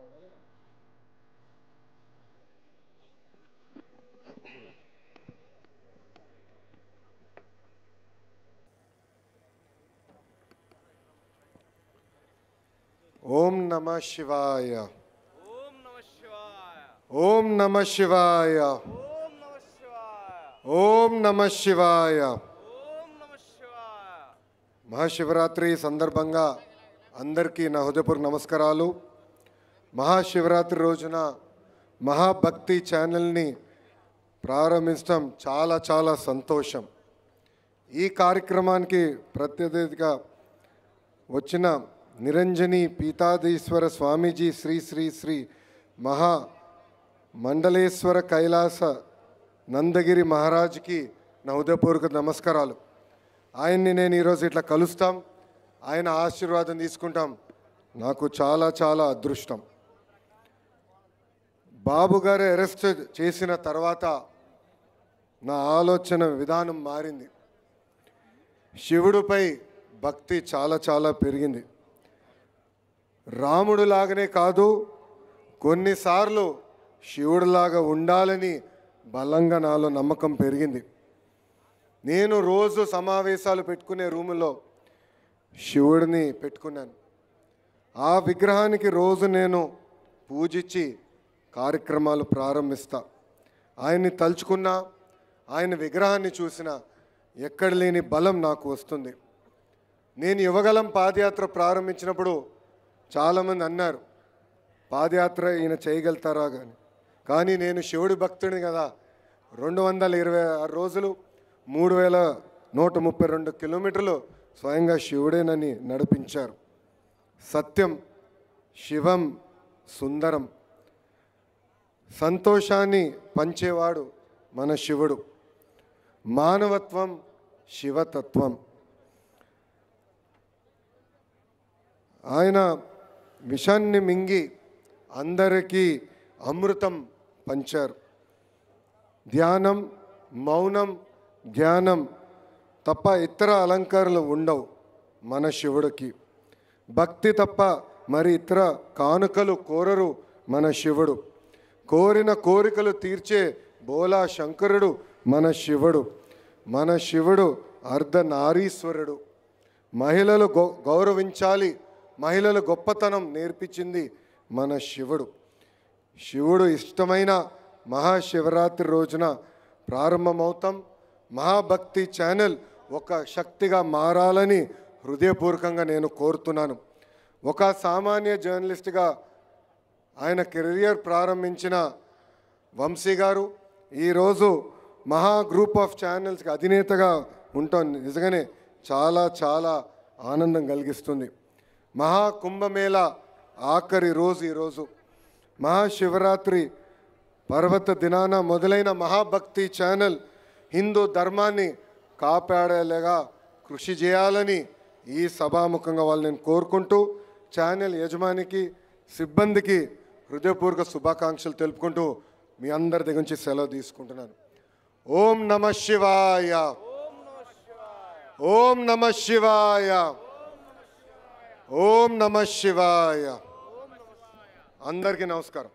ఓం నమః శివాయ. ఓం నమః శివాయ. ఓం నమః శివాయ. ఓం నమః శివాయ. ఓం నమః శివాయ. ఓం నమః శివాయ. మహాశివరాత్రి సందర్భంగా అందరికీ నా హృదయపూర్వక నమస్కారాలు. మహాశివరాత్రి రోజున మహాభక్తి ఛానల్ని ప్రారంభించడం చాలా చాలా సంతోషం. ఈ కార్యక్రమానికి ప్రత్యతిథిగా వచ్చిన నిరంజని పీతాధీశ్వర స్వామీజీ శ్రీ శ్రీ శ్రీ మహా మండలేశ్వర కైలాస నందగిరి మహారాజ్కి నా హృదయపూర్వక నమస్కారాలు. ఆయన్ని నేను ఈరోజు ఇట్లా కలుస్తాం, ఆయన ఆశీర్వాదం తీసుకుంటాం, నాకు చాలా చాలా అదృష్టం. బాబు గారు అరెస్ట్ చేసిన తర్వాత నా ఆలోచన విధానం మారింది. శివుడిపై భక్తి చాలా చాలా పెరిగింది. రాముడులాగానే కాదు, కొన్నిసార్లు శివుడిలాగా ఉండాలని బలంగా నాలో నమ్మకం పెరిగింది. నేను రోజు సమావేశాలు పెట్టుకునే రూములో శివుడిని పెట్టుకున్నాను. ఆ విగ్రహానికి రోజు నేను పూజించి కార్యక్రమాలు ప్రారంభిస్తా. ఆయన్ని తలుచుకున్నా, ఆయన విగ్రహాన్ని చూసినా ఎక్కడ లేని బలం నాకు వస్తుంది. నేను యువగలం పాదయాత్ర ప్రారంభించినప్పుడు చాలామంది అన్నారు, పాదయాత్ర ఈయన చేయగలుగుతారా కానీ నేను శివుడి భక్తుడిని కదా. 226 రోజులు 3132 కిలోమీటర్లు స్వయంగా శివుడేనని నడిపించారు. సత్యం, శివం, సుందరం, సంతోషాన్ని పంచేవాడు మన శివుడు. మానవత్వం, శివతత్వం. ఆయన విషాన్ని మింగి అందరికీ అమృతం పంచారు. ధ్యానం, మౌనం, జ్ఞానం తప్ప ఇతర అలంకారాలు ఉండవు మన శివుడికి. భక్తి తప్ప మరి ఇతర కానుకలు కోరరు మన శివుడు. కోరిన కోరికలు తీర్చే బోలా శంకరుడు మన శివుడు. మన శివుడు అర్ధనారీశ్వరుడు. మహిళలు గౌరవించాలి, మహిళల గొప్పతనం నేర్పించింది మన శివుడు. శివుడు ఇష్టమైన మహాశివరాత్రి రోజున ప్రారంభమవుతాం. మహాభక్తి ఛానల్ ఒక శక్తిగా మారాలని హృదయపూర్వకంగా నేను కోరుతున్నాను. ఒక సామాన్య జర్నలిస్ట్గా ఆయన కెరియర్ ప్రారంభించిన వంశీ గారు ఈరోజు మహా గ్రూప్ ఆఫ్ ఛానల్స్కి అధినేతగా ఉంటాం. నిజంగానే చాలా చాలా ఆనందం కలిగిస్తుంది. మహాకుంభమేళ ఆఖరి రోజు ఈరోజు. మహాశివరాత్రి పర్వత దినాన మొదలైన మహాభక్తి ఛానల్ హిందూ ధర్మాన్ని కాపాడేలాగా కృషి చేయాలని ఈ సభాముఖంగా వాళ్ళు నేను కోరుకుంటూ, ఛానల్ యజమానికి, సిబ్బందికి హృదయపూర్వక శుభాకాంక్షలు తెలుపుకుంటూ మీ అందరి దగ్గర నుంచి సెలవు తీసుకుంటున్నాను. ఓం నమః శివాయ. ఓం నమః శివాయ. ఓం నమః శివాయ. అందరికీ నమస్కారం.